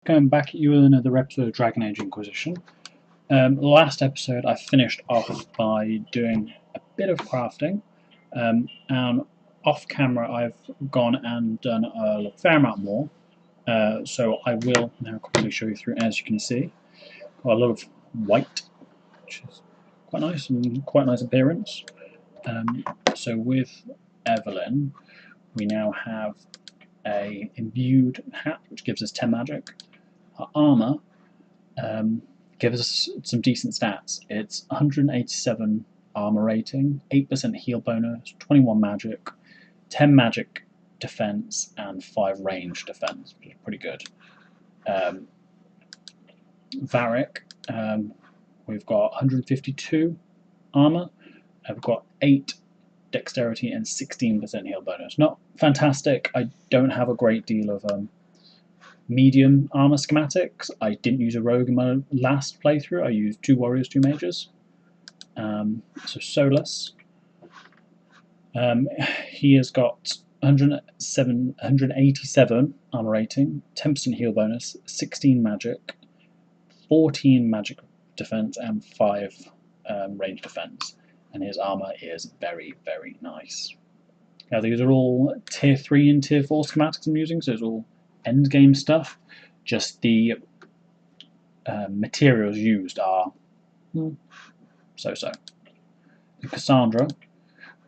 Going back at you with another episode of Dragon Age Inquisition. Last episode I finished off by doing a bit of crafting, and off camera I've gone and done a fair amount more. So I will now quickly show you through. As you can see, got a lot of white, which is quite nice and quite nice appearance. So with Evelyn, we now have a imbued hat, which gives us 10 magic. Our armor gives us some decent stats. It's 187 armor rating, 8% heal bonus, 21 magic, 10 magic defense, and 5 range defense, which is pretty good. Varric, we've got 152 armor, we've got 8 dexterity and 16% heal bonus. Not fantastic. I don't have a great deal of medium armor schematics. I didn't use a rogue in my last playthrough. I used 2 warriors, 2 mages. So Solus, he has got 187 armor rating, 10% heal bonus, 16 magic, 14 magic defense, and 5 range defense. And his armor is very, very nice. Now these are all tier 3 and tier 4 schematics I'm using, so it's all end game stuff. Just the materials used are so-so. In Cassandra,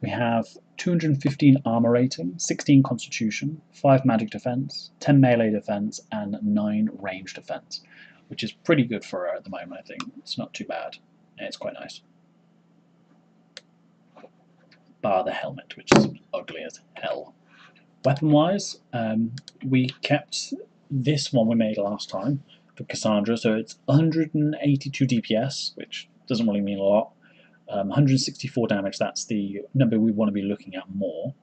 we have 215 armor rating, 16 constitution, 5 magic defense, 10 melee defense, and 9 range defense, which is pretty good for her at the moment. I think it's not too bad, and it's quite nice. Bar the helmet, which is ugly as hell. Weapon-wise, we kept this one we made last time for Cassandra, so it's 182 DPS, which doesn't really mean a lot. 164 damage, that's the number we want to be looking at more.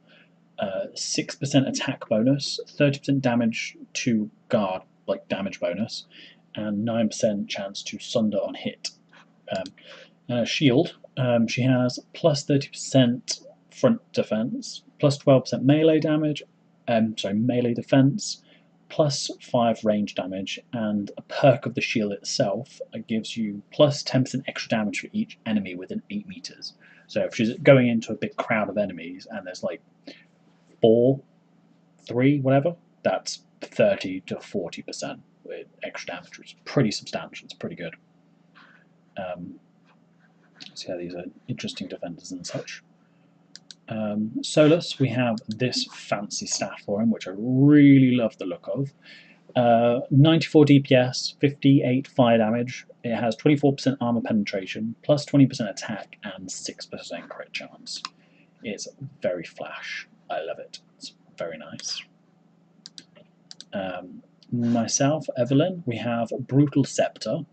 6% attack bonus, 30% damage to guard, like damage bonus, and 9% chance to sunder on hit. Shield, she has plus 30% front defense, plus 12% melee damage, melee defense, plus 5 range damage, and a perk of the shield itself gives you plus 10% extra damage for each enemy within 8 meters. So if she's going into a big crowd of enemies and there's like 4, 3, whatever, that's 30 to 40% with extra damage, which is pretty substantial. It's pretty good. So yeah, these are interesting defenders and such. Solus, we have this fancy staff for him, which I really love the look of. 94 DPS, 58 fire damage. It has 24% armor penetration, plus 20% attack, and 6% crit chance. It's very flash. I love it. It's very nice. Myself, Evelyn, we have Brutal Scepter.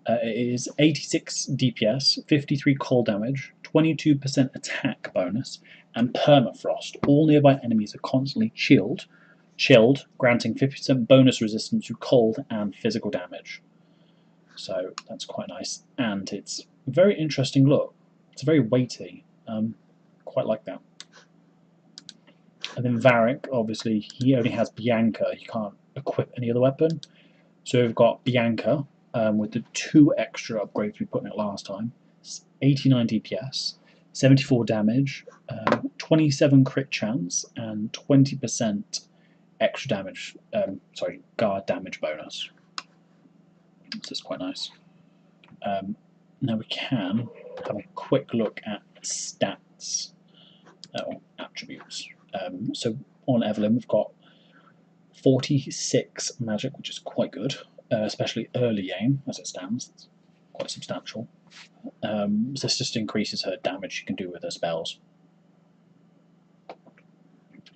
It is 86 DPS, 53 cold damage, 22% attack bonus, and permafrost. All nearby enemies are constantly chilled, granting 50% bonus resistance to cold and physical damage. So that's quite nice, and it's a very interesting look. It's very weighty. Quite like that. And then Varric, obviously, he only has Bianca. He can't equip any other weapon. So we've got Bianca. With the 2 extra upgrades we put in it last time. 89 DPS, 74 damage, 27 crit chance, and 20% extra damage, guard damage bonus. So it's quite nice. Now we can have a quick look at stats, or attributes. So on Evelyn we've got 46 magic, which is quite good. Especially early game, as it stands. It's quite substantial. This just increases her damage she can do with her spells.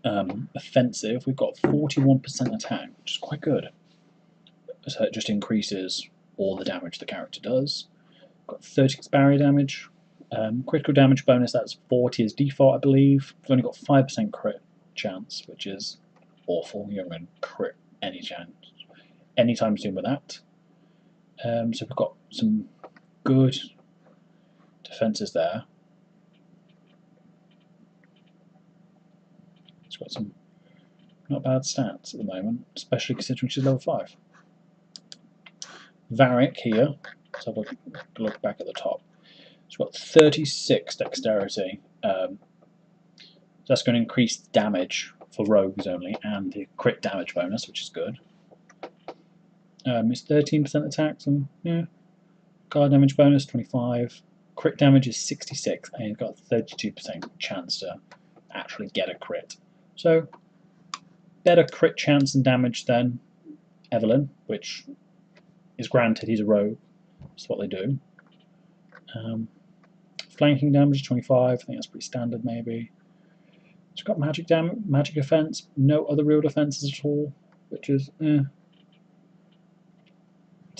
Offensive, we've got 41% attack, which is quite good. So it just increases all the damage the character does. Got 36 barrier damage. Critical damage bonus, that's 40 as default, I believe. We've only got 5% crit chance, which is awful. You're not going to crit any chance anytime soon with that. So we've got some good defences there. It's got some not bad stats at the moment, especially considering she's level 5. Varric here, let's have a look back at the top. It's got 36 dexterity. So that's going to increase damage for rogues only, and the crit damage bonus, which is good. It's 13% attack, so yeah. Guard damage bonus 25. Crit damage is 66, and he's got a 32% chance to actually get a crit. So better crit chance and damage than Evelyn, which is granted he's a rogue. That's what they do. Flanking damage is 25. I think that's pretty standard, maybe. It's got magic defense, no other real defenses at all, which is some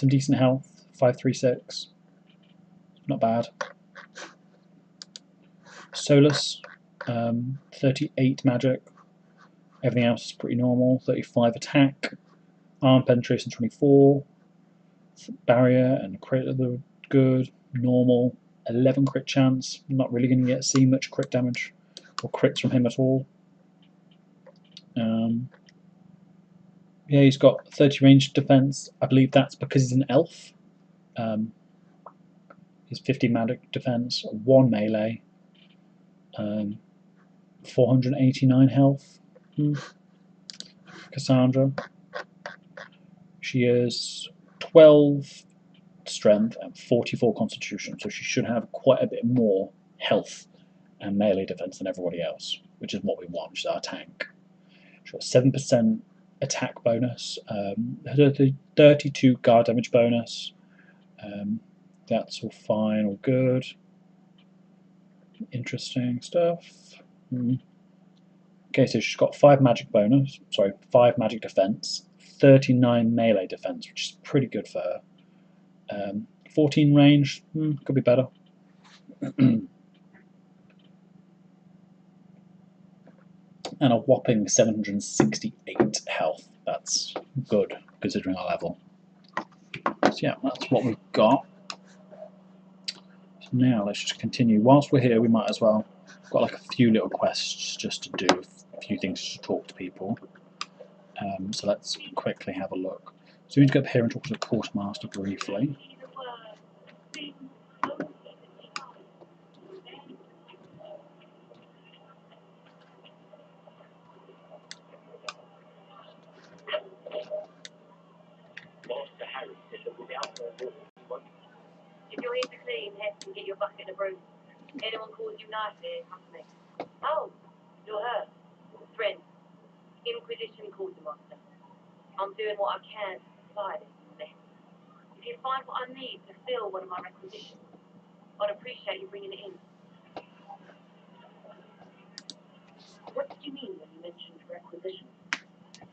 decent health. 536, not bad. Solus, 38 magic. Everything else is pretty normal. 35 attack, arm penetration 24, barrier and crit are good. Normal, 11 crit chance. Not really going to see much crit damage or crits from him at all. Yeah, he's got 30 range defense. I believe that's because he's an elf. He's 50 magic defense, 1 melee, 489 health. Cassandra, she is 12 strength and 44 constitution, so she should have quite a bit more health and melee defense than everybody else, which is what we want. She's our tank. She's got 7% attack bonus, 32 guard damage bonus. That's all fine, all good. Interesting stuff. Okay, so she's got 5 magic defense, 39 melee defense, which is pretty good for her. 14 range, could be better. And a whopping 768 health. That's good, considering our level. So yeah, that's what we've got. So now let's just continue. Whilst we're here, we might as well. I've got like a few little quests just to do, a few things to talk to people. So let's quickly have a look. So we need to go up here and talk to the quartermaster briefly. If you're here to clean, head and get your bucket and broom. Anyone calls you nasty, come to me. Oh, you're her. Friend. Inquisition quartermaster. I'm doing what I can to supply this mess. If you find what I need to fill one of my requisitions, I'd appreciate you bringing it in. What did you mean when you mentioned requisition?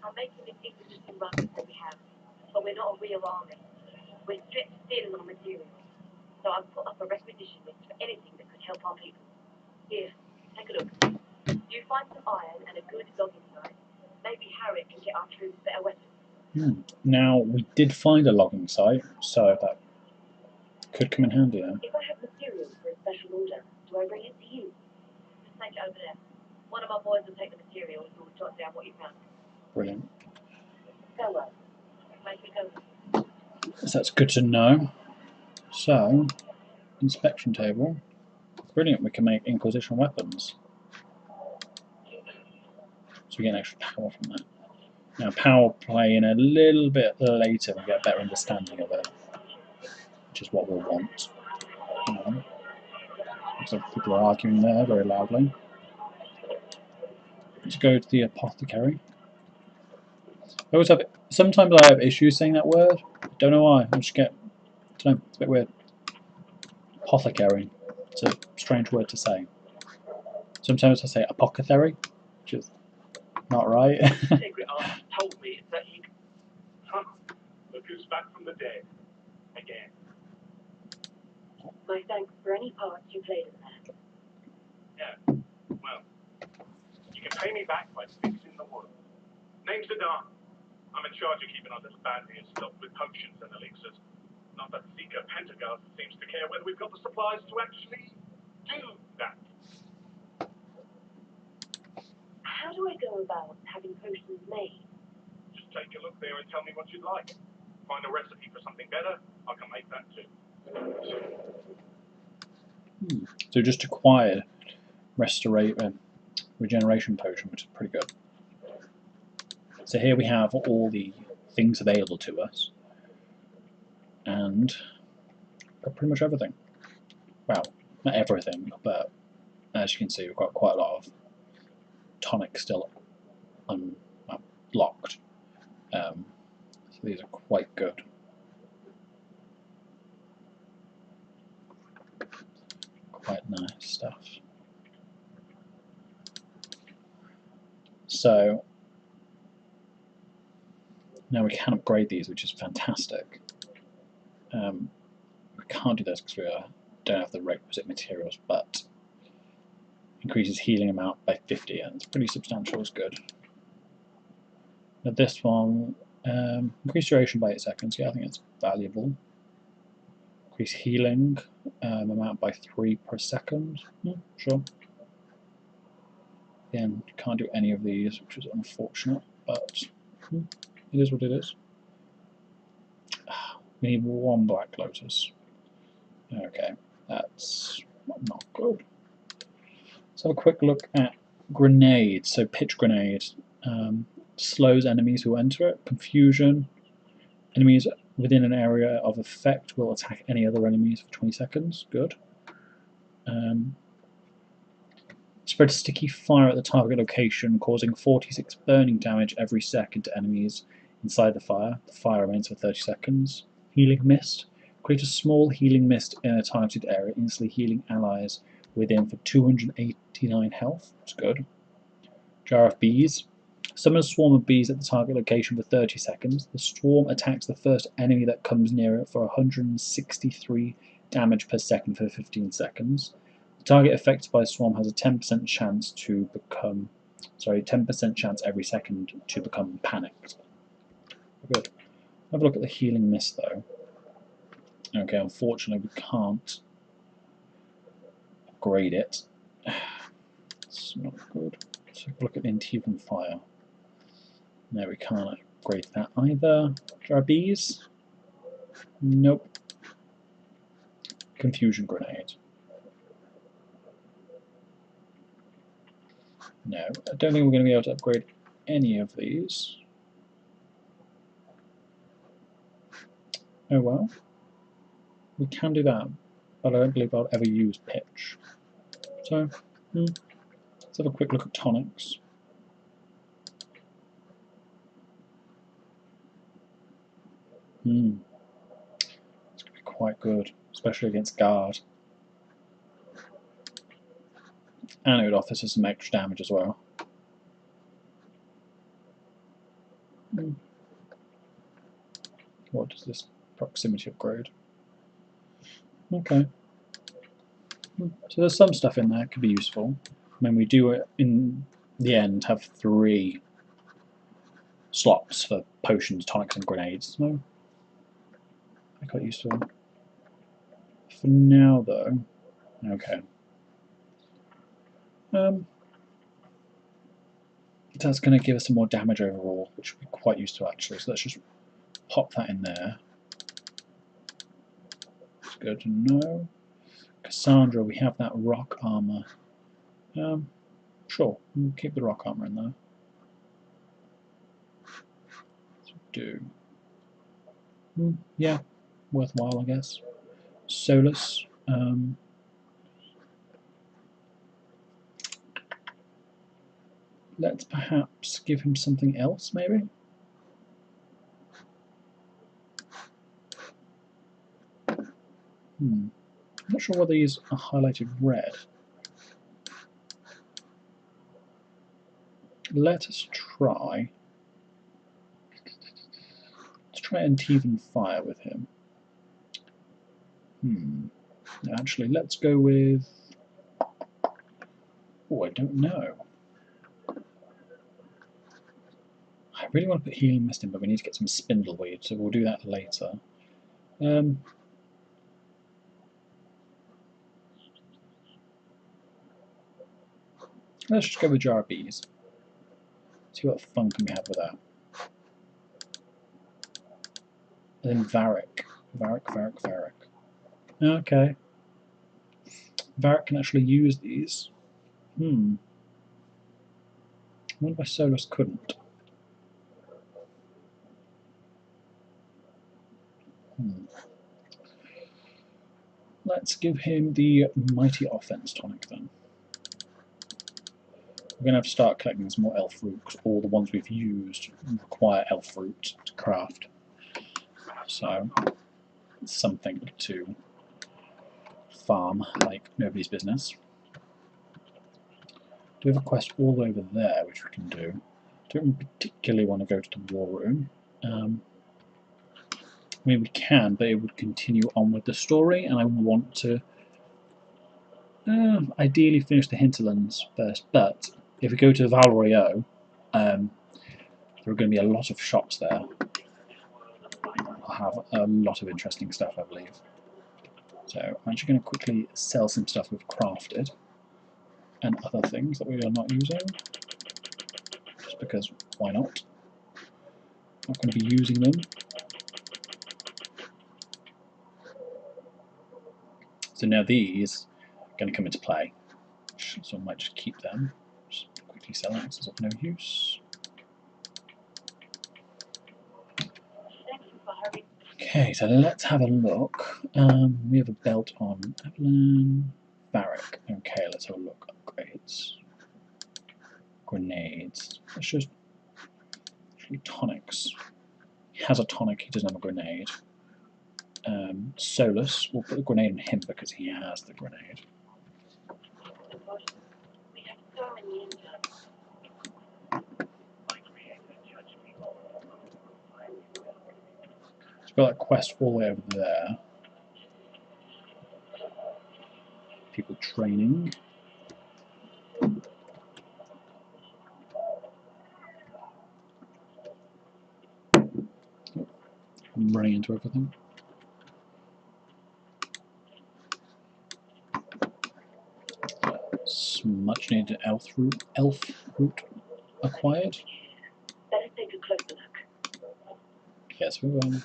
I'm making this Inquisition run that we have, but we're not a real army. We're stripped thin on materials. So I've put up a requisition list for anything that could help our people. Here, take a look. You find some iron and a good logging site. Maybe Harriet can get our troops better weapons. Now, we did find a logging site, so that could come in handy then. If I have materials for a special order, do I bring it to you? Just take it over there. One of my boys will take the materials and we'll jot down what you found. Brilliant. Farewell. Make it go. So that's good to know. So, inspection table. Brilliant, we can make Inquisition weapons. So we get an extra power from that. Now, power play in a little bit later, we get a better understanding of it, which is what we'll want. Looks like people are arguing there very loudly. Let's go to the apothecary. Sometimes I have issues saying that word. Don't know why. I just get. I don't know. It's a bit weird. Apothecary. It's a strange word to say. Sometimes I say apothecary, which is not right. Sacred Art told me that he. Huh. Look who's back from the dead. Again. My thanks for any parts you played in that. Yeah. Well, you can pay me back by fixing the world. Name's Adam. I'm in charge of keeping our little band here stocked with potions and elixirs. Not that Seeker Pentagast seems to care whether we've got the supplies to actually do that. How do I go about having potions made? Just take a look there and tell me what you'd like. Find a recipe for something better, I can make that too. So just acquired regeneration potion, which is pretty good. So here we have all the things available to us, and got pretty much everything. Well, not everything, but as you can see, we've got quite a lot of tonics still unlocked. So these are quite good. Quite nice stuff. So now we can upgrade these, which is fantastic. We can't do this because we don't have the requisite materials, but increases healing amount by 50, and it's pretty substantial. It's good. Now this one, increase duration by 8 seconds. Yeah, I think it's valuable. Increase healing amount by 3 per second. Sure. Again, can't do any of these, which is unfortunate, but it is what it is. We need 1 Black Lotus. Okay, that's not good. Let's have a quick look at grenades. So pitch grenade slows enemies who enter it. Confusion. Enemies within an area of effect will attack any other enemies for 20 seconds. Good. Spread sticky fire at the target location, causing 46 burning damage every second to enemies inside the fire. The fire remains for 30 seconds. Healing mist. Create a small healing mist in a targeted area, instantly healing allies within for 289 health. That's good. Jar of bees. Summon a swarm of bees at the target location for 30 seconds. The swarm attacks the first enemy that comes near it for 163 damage per second for 15 seconds. The target affected by a swarm has a 10% chance to become, 10% chance every second to become panicked. Good. Have a look at the healing mist though. Okay, unfortunately we can't upgrade it. It's not good. Let's have a look at Inquisition fire. No, we can't upgrade that either. Jar of bees? Nope. Confusion grenade. No, I don't think we're going to be able to upgrade any of these. Oh well. We can do that, but I don't believe I'll ever use pitch. So, let's have a quick look at tonics. It's going to be quite good, especially against guard. And it would offer us some extra damage as well. What does this proximity upgrade? Okay. So there's some stuff in there that could be useful. I mean, we do in the end have 3 slots for potions, tonics, and grenades. So they're quite useful. For now, though, okay. That's going to give us some more damage overall, which would be quite useful actually. So let's just pop that in there. It's good to know. Cassandra, we have that rock armor. Sure, we'll keep the rock armor in there. Let's do. Yeah, worthwhile, I guess. Solus. Let's perhaps give him something else, maybe? I'm not sure whether these are highlighted red. Let us try. Let's try Inquisition fire with him. Actually, let's go with. Oh, I don't know. I really want to put healing mist in, but we need to get some spindleweed, so we'll do that later. Let's just go with Jar of Bees. See what fun can we have with that. And then Varric. Varric. Okay. Varric can actually use these. I wonder why Solus couldn't. Let's give him the Mighty Offense tonic then. We're going to have to start collecting some more elf fruit, because all the ones we've used require elf fruit to craft. So, it's something to farm like nobody's business. Do we have a quest all over there which we can do? Don't particularly want to go to the war room. I mean, we can, but it would continue on with the story, and I want to ideally finish the hinterlands first. But if we go to Valrio, there are going to be a lot of shops there. I'll have a lot of interesting stuff, I believe. So I'm actually going to quickly sell some stuff we've crafted and other things that we are not using, just because why not? Not going to be using them. So now these are going to come into play, so I might just keep them. Just quickly sell them, this is of no use. Okay, so let's have a look. We have a belt on Evelyn. Varric. Okay, let's have a look. Upgrades. Grenades. Let's just actually tonics. He has a tonic, he doesn't have a grenade. Solus, we'll put the grenade on him because he has the grenade. We have so many interns. So we've got that quest all the way over there. People training. I'm running into everything. Much needed elf root acquired. Better take a closer look. Yes, we will.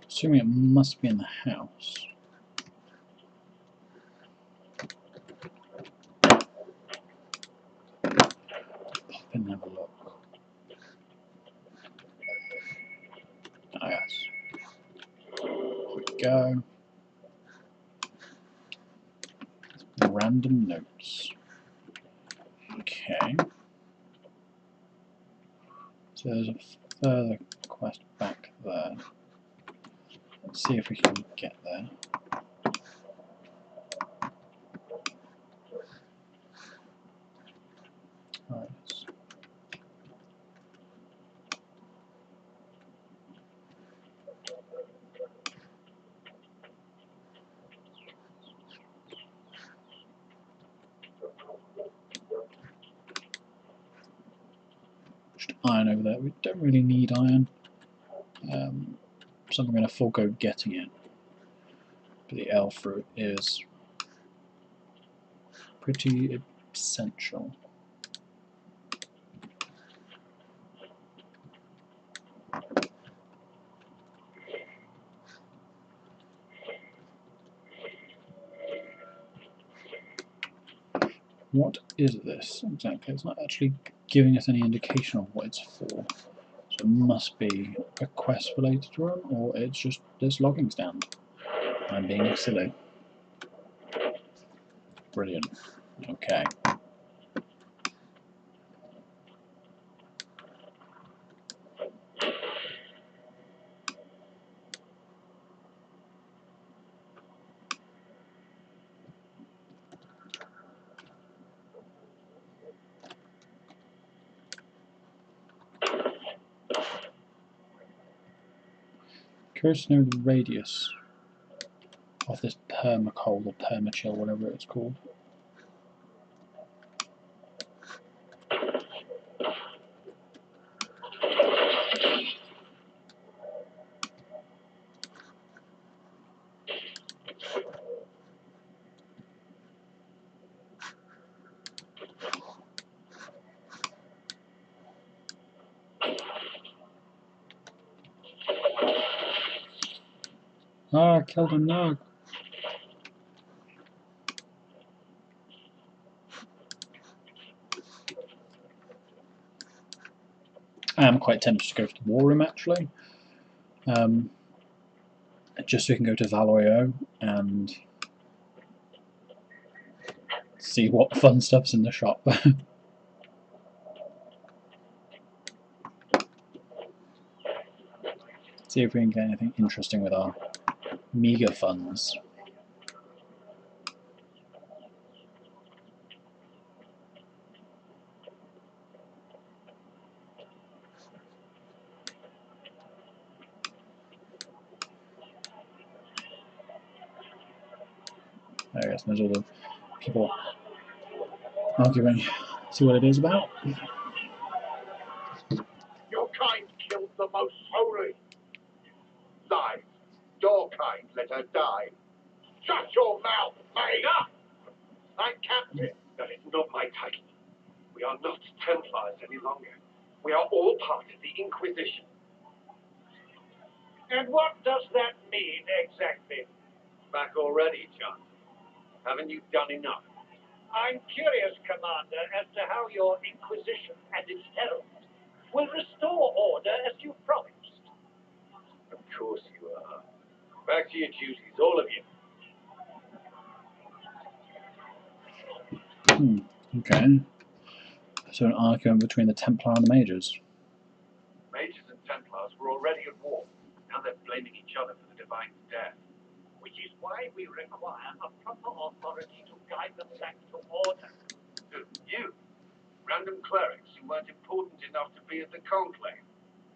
Assuming it must be in the house. Pop in and have a look. Oh yes. Here we go. Random notes. Okay. So there's a further quest back there. Let's see if we can get there. Right. Just iron over there. We don't really need iron. So I'm going to forego getting it. But the elf fruit is pretty essential. What is this exactly? It's not actually giving us any indication of what it's for. So it must be a quest related run, or it's just this logging stand. I'm being silly. Brilliant. Okay. Curious to know the radius of this permacold or permachill, whatever it's called. Ah, I killed a nug. I am quite tempted to go to the war room actually, just so we can go to Valorio and see what fun stuff's in the shop. See if we can get anything interesting with our meager funds. I guess there's all the people arguing. See what it is about. Your kind killed the most holy. Lies. Your kind let her die. Shut your mouth, mate! Enough! I'm captain. That is not my title. We are not Templars any longer. We are all part of the Inquisition. And what does that mean exactly? Back already, John. Haven't you done enough? I'm curious, Commander, as to how your Inquisition and its heralds will restore order as you promised. Of course you are. Back to your duties, all of you. Okay. So an argument between the Templar and the Mages. Mages and Templars were already at war. Now they're blaming each other for the Divine's death. Which is why we require a proper authority to guide them back to order. You? Random clerics who weren't important enough to be at the Conclave.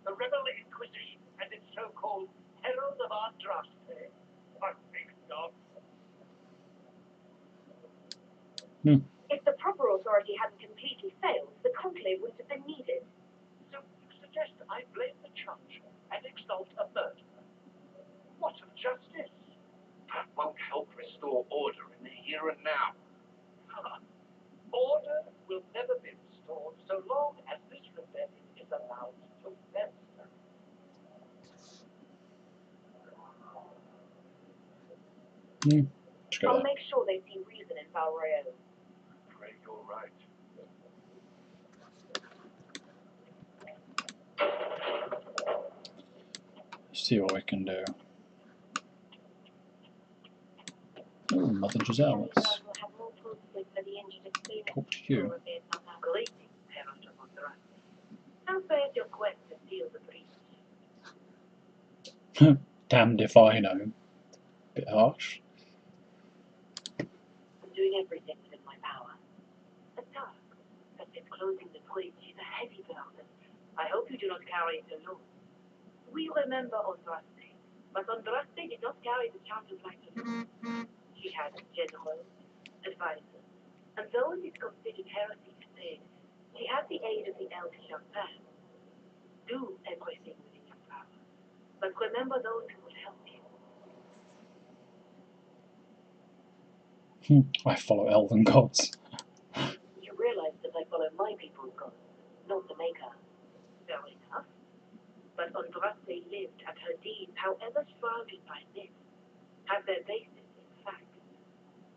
The Rebel Inquisition and its so-called Herald of Andraste. I think not. If the proper authority hadn't completely failed, the conclave wouldn't have been needed. So you suggest I blame the church and exalt a murderer? What of justice? That won't help restore order in the here and now. Order will never be restored so long as this rebellion is allowed to fester. I'll make sure they see reason in Valroyo. Pray you're right. See what we can do. Oh, Mother Giselle, let's talk to you. How fares your quest to seal the breach? Damned if I know. Bit harsh. I'm doing everything within my power. A task that is closing the breach is a heavy burden. I hope you do not carry it alone. We remember Andraste, but Andraste did not carry the charge of light alone. She had generals, advisors, and though it is considered heresy to say, she had the aid of the elder Champagne. Do everything within your power, but remember those who will help you. I follow elven gods. You realize that I follow my people's gods, not the Maker. Fair enough. But Andraste lived, and her deeds, however shrouded by myth, have their basis in fact.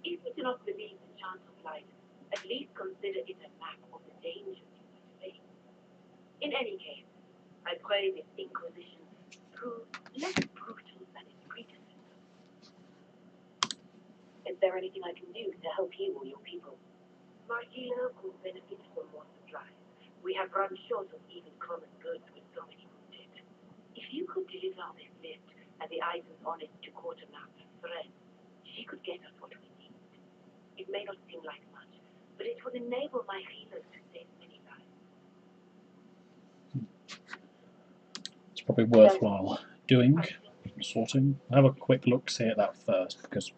If you do not believe the chance of light, at least consider it a map of the dangers you must face. In any case, I pray this Inquisition prove less brutal than its predecessor. Is there anything I can do to help you or your people? My healer could benefit from more supplies. We have run short of even common goods with so many wounded. If you could deliver this list and the items on it to Quartermaster Fred, she could get us what we need. It may not seem like much, but it would enable my healers to save many lives. It's probably worthwhile doing. sorting. I'll have a quick look see at that first because,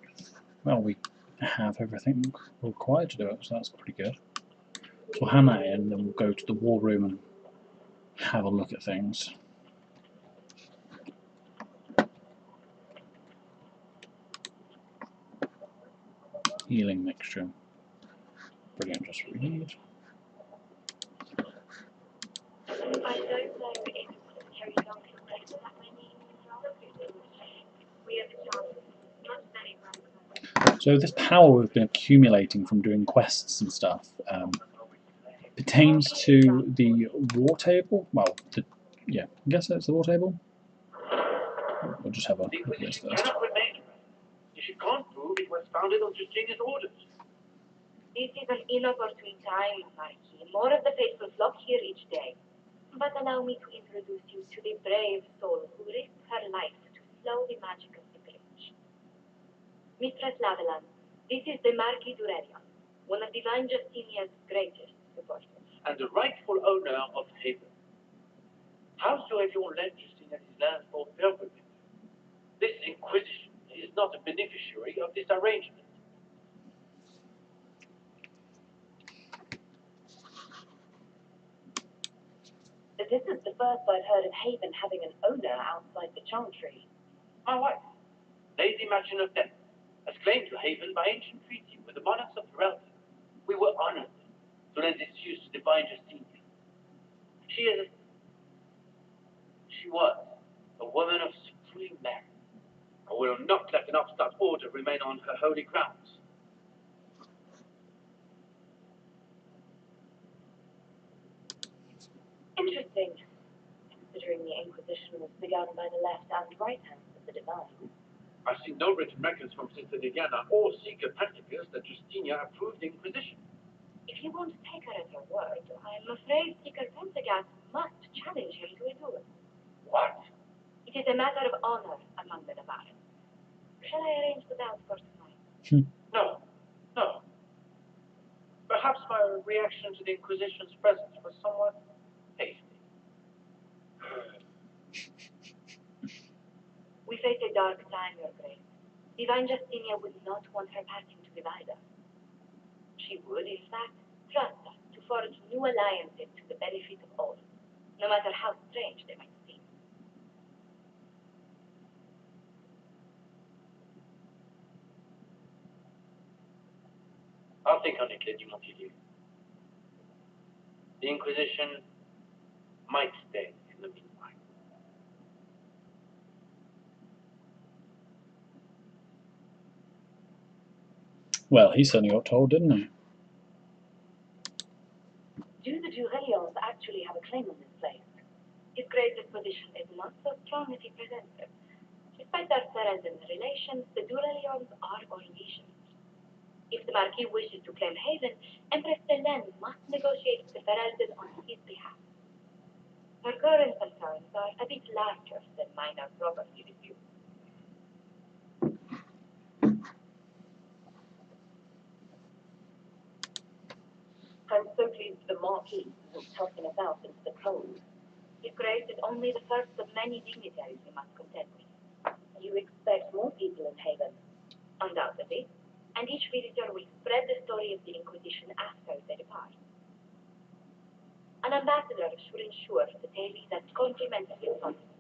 well, we have everything required to do it, so that's pretty good. So we'll hand that in, and then we'll go to the war room and have a look at things. Healing mixture. Brilliant, just what we need. I don't know if Harry Duncan collected that many rounds. We have a chance. Not many rounds. So this power we've been accumulating from doing quests and stuff pertains to the war table. Well, yeah, I guess that's the war table. We'll just have a look at this first. If you can't prove it was founded on Justinian's orders. This is an inopportune time, Marquis. More of the faithful flock here each day. But allow me to introduce you to the brave soul who risked her life to slow the magic of the breach. Mistress Lavelan, this is the Marquis d'Aurelian, one of Divine Justinia's greatest supporters. And the rightful owner of Haven. How so have you lent Justina his lands for pilgrimage? This Inquisition is not a beneficiary of this arrangement. This is the first I've heard of Haven having an owner outside the Chantry. My wife, Lady Machin of Death, has claimed to Haven by ancient treaty with the monarchs of the realm. We were honored to lend this use to Divine Justinia. She was a woman of supreme merit. I will not let an upstart order remain on her holy grounds. Interesting, considering the Inquisition was begun by the left and right hands of the Divine. I've seen no written records from Sister Liliana or Seeker Pentecost that Justinia approved the Inquisition. If you won't take her at her word, I'm afraid Seeker Pentecost must challenge him to a duel. What? It is a matter of honor among the Navarans. Shall I arrange the bout for tonight? No. Perhaps my reaction to the Inquisition's presence was somewhat hasty. We face a dark time, Your Grace. Divine Justinia would not want her passing to divide us. She would, in fact, trust us to forge new alliances to the benefit of all, no matter how strange they might seem. I'll think on it, Lady Montpellier. The Inquisition might stay in the meanwhile. Well, he certainly got told, didn't he? Do the Durelions actually have a claim on this place? His Grace's position is not so strong as he presents it. Despite their surrounding relations, the Durelions are Orlesians. If the Marquis wishes to claim Haven, Empress Selene must negotiate with the Ferelden on his behalf. Her current concerns are a bit larger than minor property disputes. I'm so pleased the Marquis isn't tossing us out into the cold. His Grace is only the first of many dignitaries we must contend with. You expect more people in Haven? Undoubtedly. And each visitor will spread the story of the Inquisition after they depart. An ambassador should ensure the tale is as complimentary as possible.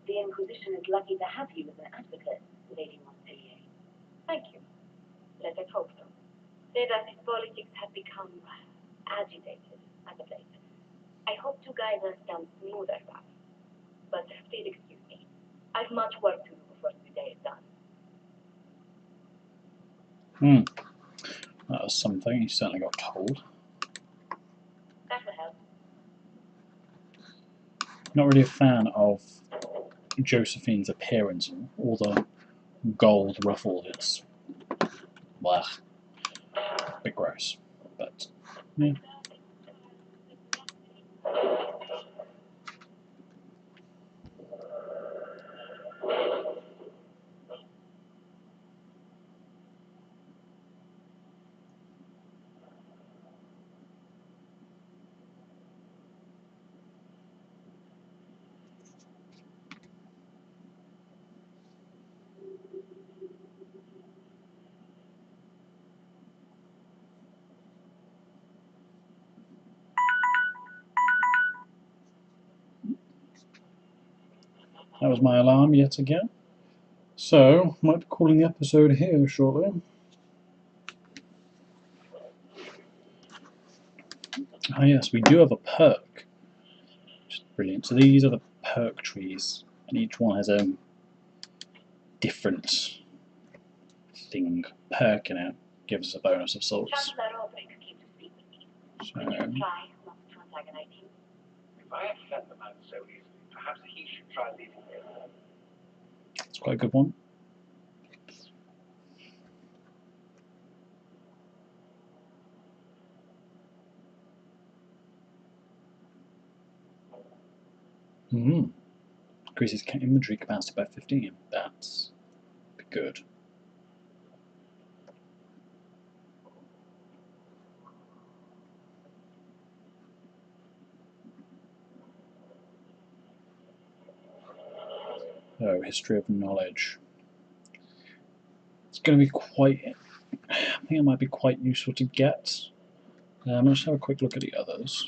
The Inquisition is lucky to have you as an advocate, Lady Montpellier. Thank you. Let us hope so. Say that its politics have become agitated as of late. I hope to guide us down smoother paths. But please excuse me. I've much work to do before the day is done. That was something. He certainly got told. That will help. Not really a fan of Josephine's appearance or the gold ruffled. It's blah, a bit gross, but yeah. That was my alarm yet again. So, might be calling the episode here shortly. Ah yes, we do have a perk, which is brilliant. So these are the perk trees, and each one has a different thing, perk in it. Gives us a bonus of sorts. Chancellor Albrecht came to speak with me. So, Would you try not to antagonize him? If I had let them out so easily, perhaps he should try leaving me. it's quite a good one. Increases inventory capacity by 15. That's good. Oh, history of knowledge. It's going to be quite. I think it might be quite useful to get. Let's have a quick look at the others.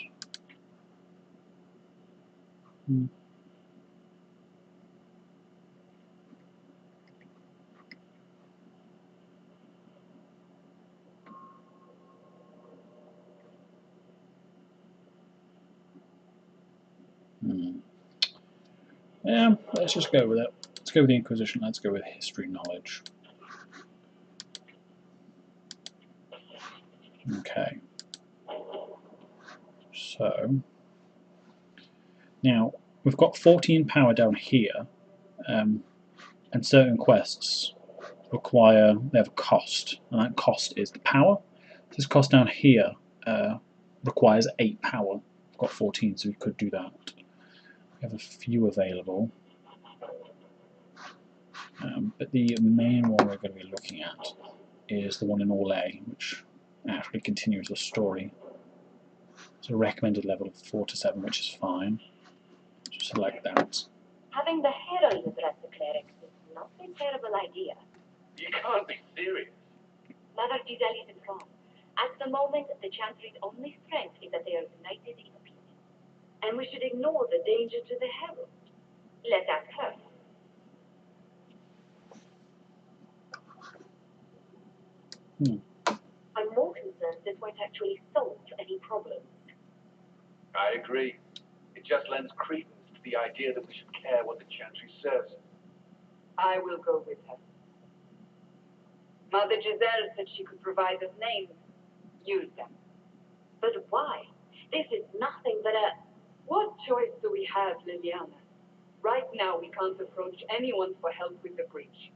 Yeah, let's just go with it. Let's go with the Inquisition. Let's go with history knowledge. Okay. So now we've got 14 power down here, and certain quests require they have a cost, and that cost is the power. This cost down here requires 8 power. We've got 14, so we could do that. We have a few available, but the main one we're going to be looking at is the one in Orlais, which actually continues the story. So recommended level of 4 to 7, which is fine. Just select that. Having the herald address the clerics is not a terrible idea. You can't be serious. Mother Giselle is informed. At the moment, the Chancery's only strength is that they are united in opinion. And we should ignore the danger to the herald. Let's ask her. I'm more concerned this won't actually solve any problems. I agree. It just lends credence to the idea that we should care what the Chantry says. I will go with her. Mother Giselle said she could provide us names. Use them. But why? This is nothing but a... What choice do we have, Liliana? Right now, we can't approach anyone for help with the breach.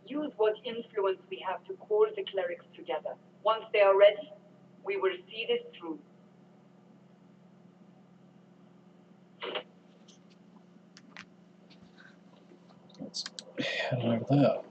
Use what influence we have to call the clerics together. Once they are ready, we will see this through. Let's head on over there.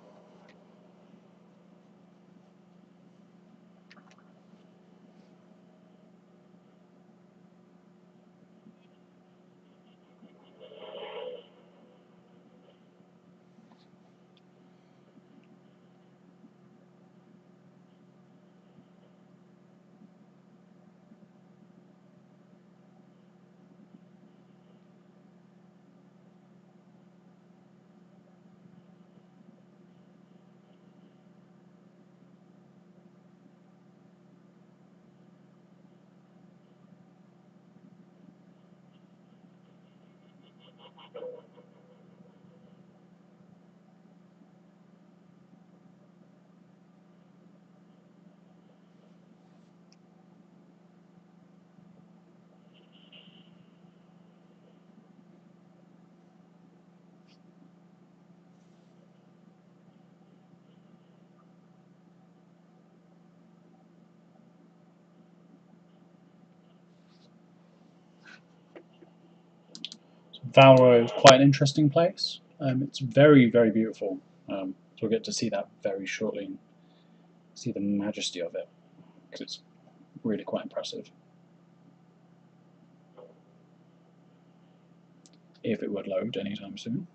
Valro is quite an interesting place. It's very, very beautiful. So we'll get to see that very shortly. See the majesty of it, because it's really quite impressive. If it would load anytime soon.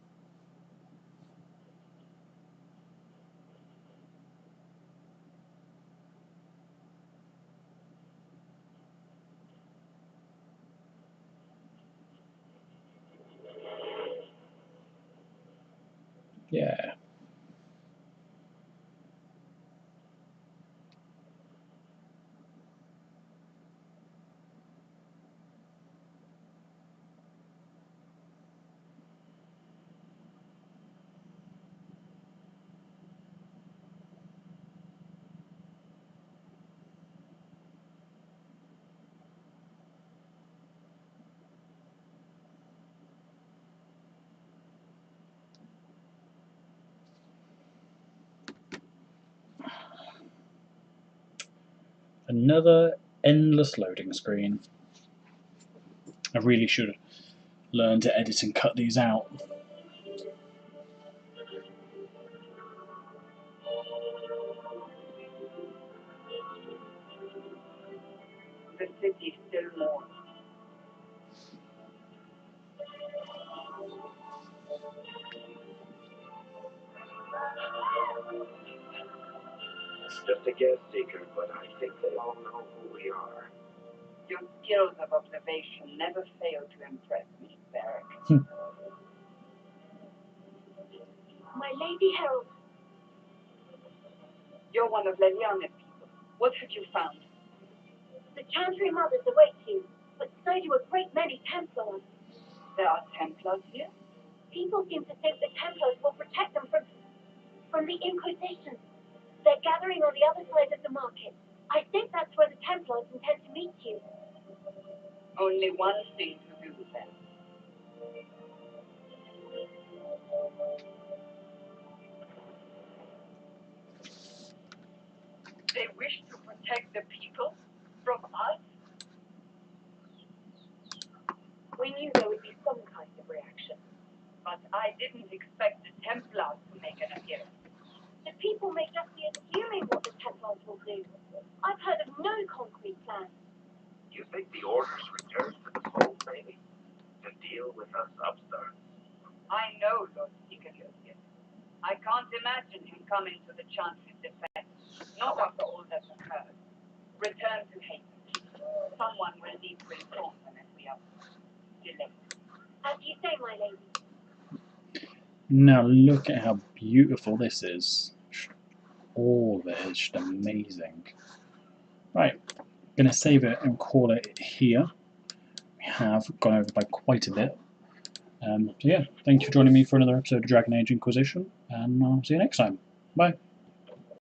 Another endless loading screen. I really should learn to edit and cut these out. The city still mourns. Just a guest seeker, but I think they all know who we are. Your skills of observation never fail to impress me, Barrack. My Lady Herald, You're one of Leliana's people. What have you found? the Chantry Mothers await you, but so do a great many Templars. There are Templars here? People seem to think the Templars will protect them from the Inquisition. They're gathering on the other side of the market. I think that's where the Templars intend to meet you. Only one thing to do then. They wish to protect the people from us? We knew there would be some kind of reaction. But I didn't expect the Templars to make an appearance. The people may just be assuming what the Templars will do. I've heard of no concrete plan. You think the orders returned to the fold, maybe? To deal with us upstarts? I know Lord Sicarius. I can't imagine him coming to the Chantry's defense. Not after all that's occurred. Return to Haven. Someone will need to inform them if we are delayed. As you say, my lady. Now look at how beautiful this is. All of it is just amazing. Right, I'm going to save it and call it here. We have gone over by quite a bit. So yeah, thank you for joining me for another episode of Dragon Age Inquisition, and I'll see you next time. Bye.